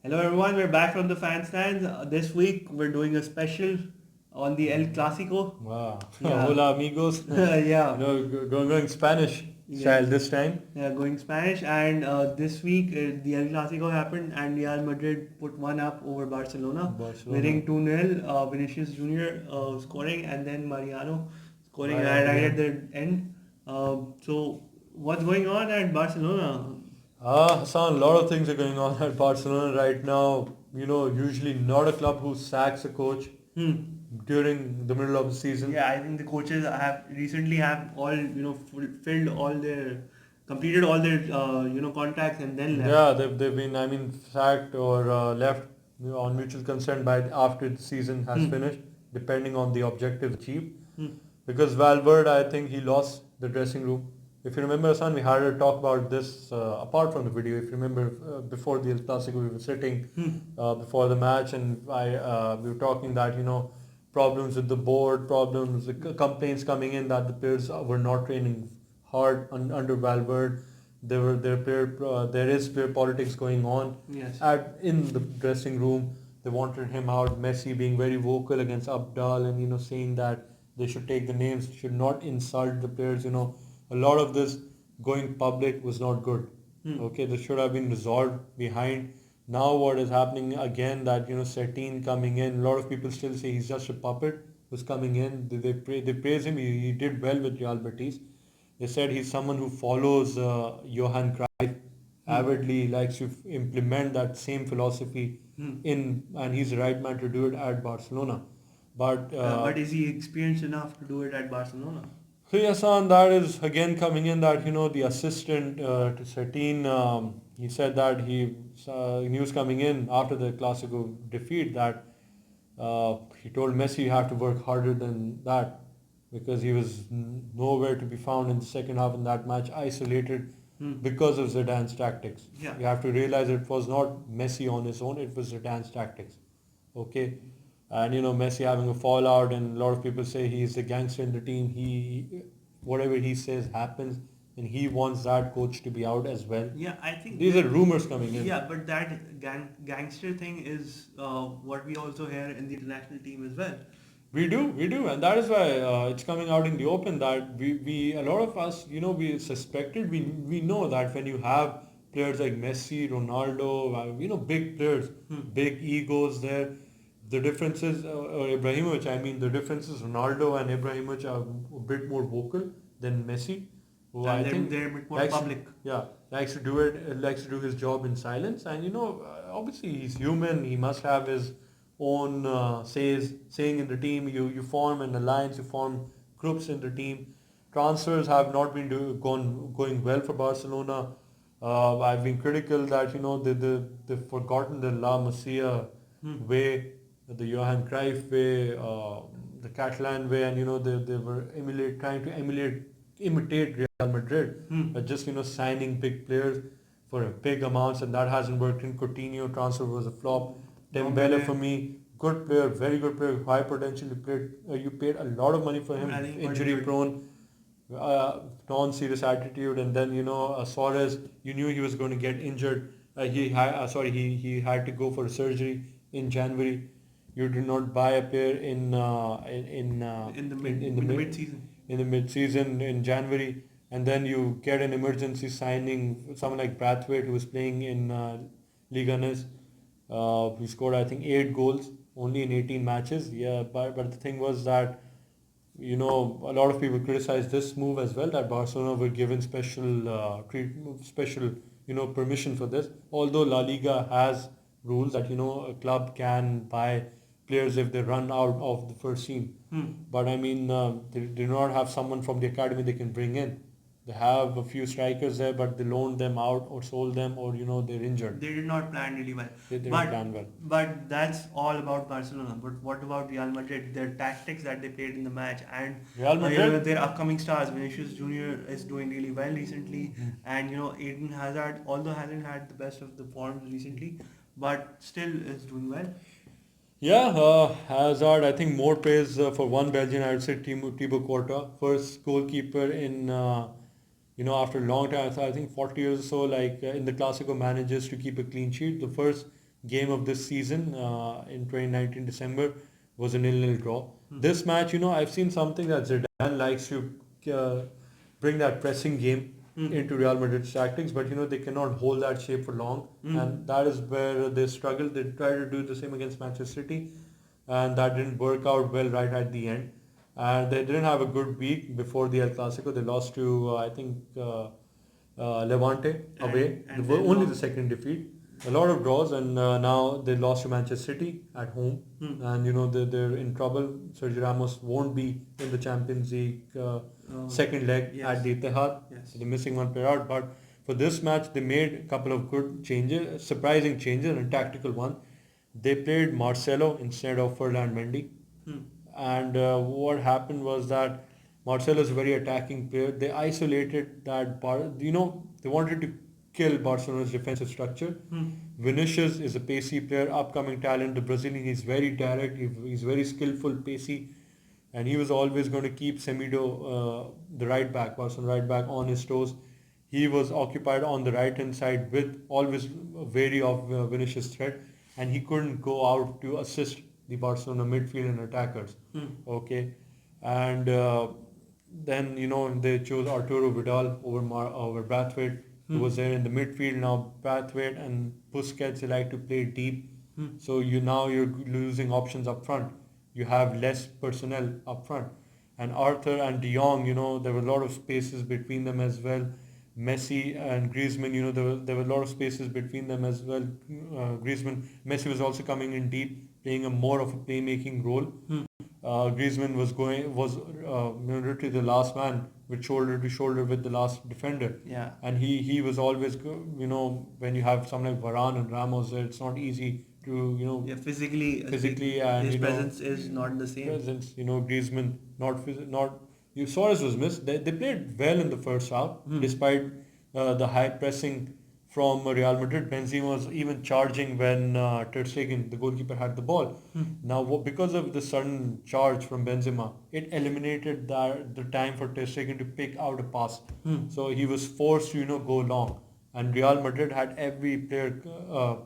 Hello everyone, we're back from the FanStands. This week we're doing a special on the El Clasico. Wow. Yeah. Hola amigos. Yeah. Going Spanish style Yes. this time. Yeah, going Spanish. And this week the El Clasico happened and Real Madrid put one up over Barcelona, Barcelona. winning 2-0. Vinicius Jr. Scoring and then Mariano scoring Right right, at the right at end. the end. So what's going on at Barcelona? Hassan, a lot of things are going on at Barcelona right now. Usually not a club who sacks a coach Hmm. during the middle of the season. Yeah, I think the coaches have recently have all filled all their completed all their contracts and then left. Yeah, they've been, sacked or left on mutual consent by after the season has Hmm. finished, depending on the objectives achieved. Hmm. Because Valverde, I think he lost the dressing room. If you remember, son, we had a talk about this apart from the video. If you remember, before the El Clasico, we were sitting Hmm. before the match, and we were talking that problems with the board, problems, complaints coming in that the players were not training hard under Valverde. There is player politics going on Yes. in the dressing room. They wanted him out. Messi being very vocal against Abdal and saying that they should take the names, should not insult the players. A lot of this going public was not good. Hmm. Okay, this should have been resolved behind. Now what is happening again that Sertin coming in, a lot of people still say he's just a puppet who's coming in. They praise him. He did well with Real Betis. They said he's someone who follows Johan Cruyff Hmm. avidly, likes to implement that same philosophy Hmm. and he's the right man to do it at Barcelona. But But is he experienced enough to do it at Barcelona? so yes, and that is again coming in that the assistant to Sertin, he said that news coming in after the Classico defeat that he told Messi you have to work harder than that because he was nowhere to be found in the second half in that match, isolated Hmm. because of Zidane's tactics. Yeah. You have to realize it was not Messi on his own; it was Zidane's tactics. Okay, and Messi having a fallout, and a lot of people say he's the gangster in the team. Whatever he says happens, and he wants that coach to be out as well. Yeah, I think These are rumors coming in. yeah, but that gangster thing is what we also hear in the international team as well. We do, and that is why it's coming out in the open that we a lot of us, we suspected, we know that when you have players like Messi, Ronaldo, big players, Hmm. big egos there, the differences, or Ibrahimovic, the differences, Ronaldo and Ibrahimovic are a bit more vocal than Messi, who I And think they're a bit more likes public. likes to do it, likes to do his job in silence, and obviously he's human, he must have his own saying in the team. You form an alliance, you form groups in the team. Transfers have not been going well for Barcelona. I've been critical that they've forgotten the La Masia Hmm. way, the Johan Cruyff way, the Catalan way, and they were trying to imitate Real Madrid, Hmm. but just signing big players for big amounts, and that hasn't worked. In Coutinho transfer was a flop. Dembele for me, good player, very good player, high potential. You paid a lot of money for him, I think injury prone, non-serious attitude, and then Suarez. You knew he was going to get injured. He had to go for surgery in January. You did not buy a player in the mid season. in the mid-season in January, and then you get an emergency signing, someone like Brathwaite who was playing in Liga. He scored, I think, 8 goals only in 18 matches. Yeah, but the thing was that a lot of people criticized this move as well, that Barcelona were given special permission for this. Although La Liga has rules that a club can buy players if they run out of the first team. Hmm. But they do not have someone from the academy they can bring in. They have a few strikers there, but they loaned them out or sold them, or they're injured. They did not plan really well. They didn't But plan well. but that's all about Barcelona. But what about Real Madrid? Their tactics that they played in the match and Real Madrid. their upcoming stars. Vinicius Jr. is doing really well recently, Mhm. and Eden Hazard, although hasn't had the best of the forms recently, but still is doing well. Yeah, Hazard, I think more praise for one Belgian, I would say Thibaut Courtois, first goalkeeper in, after a long time, I think 40 years or so, like in the Classico manages to keep a clean sheet. The first game of this season in 2019 December was a 0-0 draw. This match, I've seen something that Zidane likes to bring that pressing game into Real Madrid's tactics, but they cannot hold that shape for long, and that is where they struggle. They tried to do the same against Manchester City, and that didn't work out well right at the end. And they didn't have a good week before the El Clasico. They lost to Levante away. And They were then only the lost. second defeat. A lot of draws, and now they lost to Manchester City at home, and they're in trouble. Sergio Ramos won't be in the Champions League second leg Yes. at the Etihad. Yes. So they're missing one player out. But for this match, they made a couple of good changes, surprising changes, and a tactical one. They played Marcelo instead of Ferland Mendy. And what happened was that Marcelo is a very attacking player. They isolated they wanted to kill Barcelona's defensive structure. Vinicius is a pacey player, upcoming talent. The Brazilian, he's very direct, he's very skillful, pacey, and he was always going to keep Semedo, the right back, Barcelona right back, on his toes. He was occupied on the right hand side with always wary of Vinicius' threat, and he couldn't go out to assist the Barcelona midfield and attackers. Okay, and then they chose Arturo Vidal over Braithwaite, who was there in the midfield. Now Braithwaite and Busquets, they like to play deep, so you're losing options up front. You have less personnel up front, and Arthur and De Jong, there were a lot of spaces between them as well. Messi and Griezmann, there were a lot of spaces between them as well. Messi was also coming in deep, playing a more of a playmaking role. Griezmann was literally the last man with shoulder to shoulder with the last defender. Yeah. And he was always, when you have someone like Varane and Ramos, it's not easy to, Yeah, physically, and his presence is not the same. Griezmann Suarez was missed. They played well in the first half, despite the high pressing from Real Madrid. Benzema was even charging when Ter Stegen, the goalkeeper, had the ball. Now, because of the sudden charge from Benzema, it eliminated the time for Ter Stegen to pick out a pass. So he was forced to go long, and Real Madrid had every player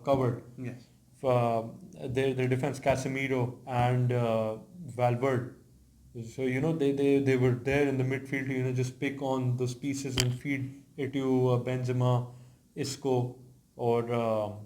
covered. Yes. Their defense, Casemiro and Valverde. So they were there in the midfield to just pick on those pieces and feed it to Benzema, Isco, or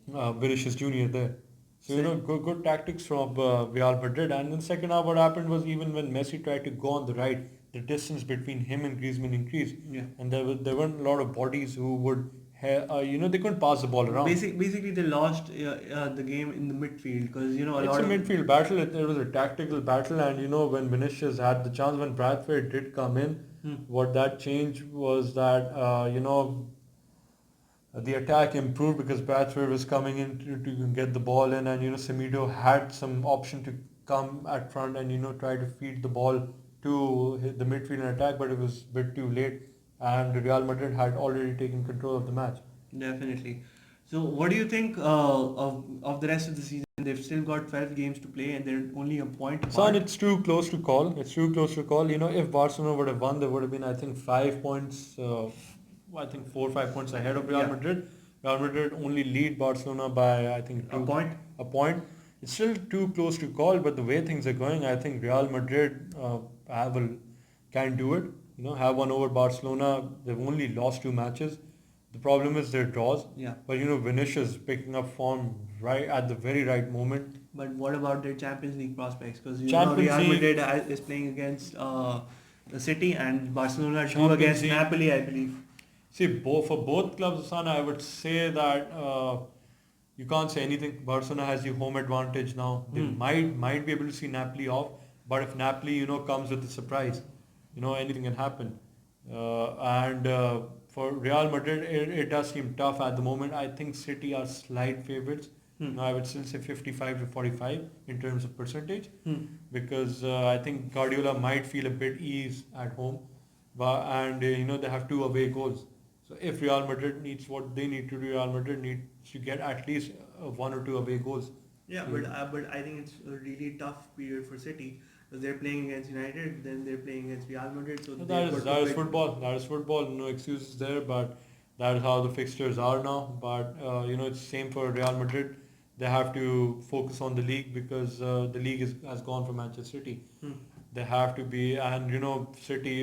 Vinicius Jr. there. So good tactics from Real Madrid. And in the second half, what happened was, even when Messi tried to go on the right, the distance between him and Griezmann increased. Yeah. And there weren't a lot of bodies who would they couldn't pass the ball around. Basically, they lost the game in the midfield because It's a midfield battle. It was a tactical battle, and when Vinicius had the chance, when Braithwaite did come in, what that changed was that the attack improved because Braithwaite was coming in to get the ball in, and Semedo had some option to come at front and try to feed the ball to the midfield and attack, but it was a bit too late, and Real Madrid had already taken control of the match. Definitely. So, what do you think of the rest of the season? They've still got 12 games to play, and they're only a point apart. Son, it's too close to call. It's too close to call. If Barcelona would have won, there would have been, I think, 5 points. I think 4 or 5 points ahead of Real Madrid. Real Madrid only lead Barcelona by, I think, A point. A point. It's still too close to call, but the way things are going, I think Real Madrid can do it. Have won over Barcelona. They've only lost 2 matches. The problem is their draws. Yeah. But Vinicius picking up form right at the very right moment. But what about their Champions League prospects? Because Champions Real League- Madrid is playing against the City, and Barcelona do Champions against League- Napoli, I believe. See, for both clubs, Sana, I would say that you can't say anything. Barcelona has the home advantage now. They might be able to see Napoli off, but if Napoli, comes with a surprise, anything can happen. For Real Madrid, it does seem tough at the moment. I think City are slight favourites. I would still say 55 to 45 in terms of percentage, because I think Guardiola might feel a bit ease at home, and they have 2 away goals. So if Real Madrid needs what they need to do, Real Madrid needs to get at least 1 or 2 away goals. Yeah, but I think it's a really tough period for City because they're playing against United, then they're playing against Real Madrid. So That is football. That is football. No excuses there. But That's how the fixtures are now. But it's same for Real Madrid. They have to focus on the league because the league has gone for Manchester City. Hmm. They have to be, and City,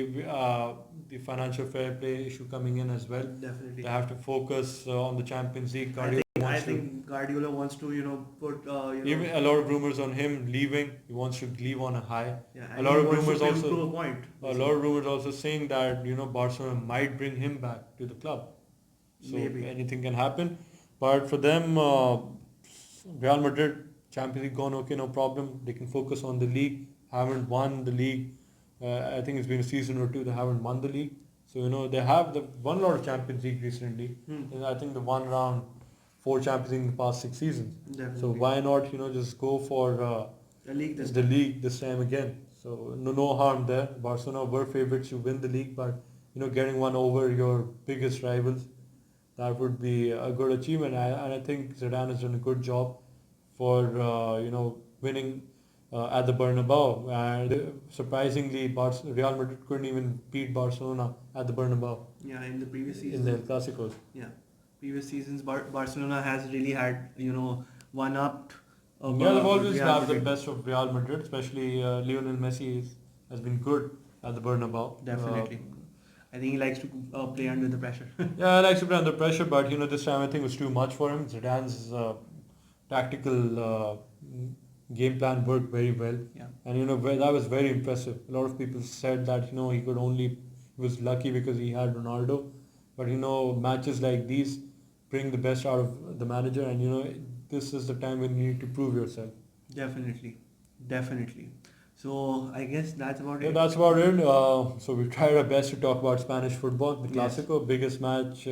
the financial fair play issue coming in as well. Definitely. They have to focus on the Champions League. I think Guardiola wants to, put, Even a lot of rumors on him leaving. He wants to leave on a high. yeah, A and lot he of wants rumors to prove also. to a point. A lot of rumors also saying that Barcelona might bring him back to the club. So Maybe. anything can happen. But for them, Real Madrid, Champions League gone okay, no problem. They can focus on the league. Haven't won the league. I think it's been a season or two they haven't won the league. So they have won a lot of Champions League recently. And I think they won around 4 Champions League in the past 6 seasons. Definitely. So why not just go for the league this the league this time again? So no harm there. Barcelona were favorites to win the league, but getting one over your biggest rivals, that would be a good achievement. And I think Zidane has done a good job for winning at the Bernabeu. And surprisingly, Real Madrid couldn't even beat Barcelona at the Bernabeu Yeah, in the previous in season. the Classicos. Yeah, previous seasons Barcelona has really had one up. Yeah, they've always Real have the Madrid. best of Real Madrid, especially Lionel Messi has been good at the Bernabeu. Definitely. I think he likes to play under the pressure. Yeah, I like to play under pressure, but this time I think it was too much for him. Zidane's tactical game plan worked very well, Yeah. and that was very impressive. A lot of people said that he was lucky because he had Ronaldo, but matches like these bring the best out of the manager, and this is the time when you need to prove yourself. Definitely. So I guess that's about Yeah, it. that's about it. So we tried our best to talk about Spanish football, the Yes. Classico, biggest match,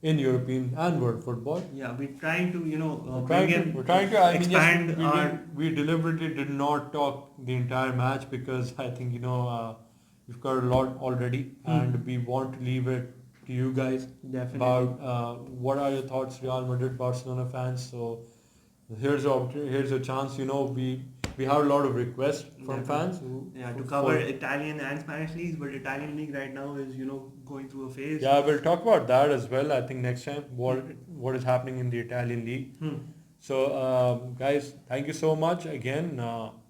in European and world football. Yeah, we're trying to We're trying to expand we deliberately did not talk the entire match because I think we've covered a lot already, and we want to leave it to you guys Definitely. about what are your thoughts, Real Madrid, Barcelona fans. So here's your chance. We have a lot of requests from Definitely. fans. To cover Italian and Spanish leagues, but Italian league right now is going through a phase. Yeah, we'll talk about that as well. I think next time what is happening in the Italian league. So guys, thank you so much again.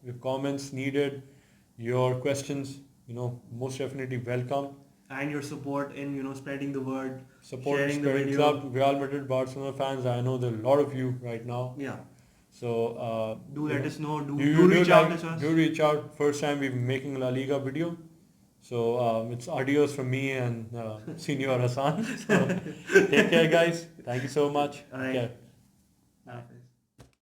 Your comments needed, your questions, most definitely welcome. And your support in Spreading the word, sharing the video. club, Real Madrid, Barcelona fans. I know there are a lot of you right now. Yeah. So Do let us know. Do you reach out to us. Do reach out. First time we're making La Liga video. So it's adios from me and Senior Hassan. So take care, guys. Thank you so much. All right. Take care.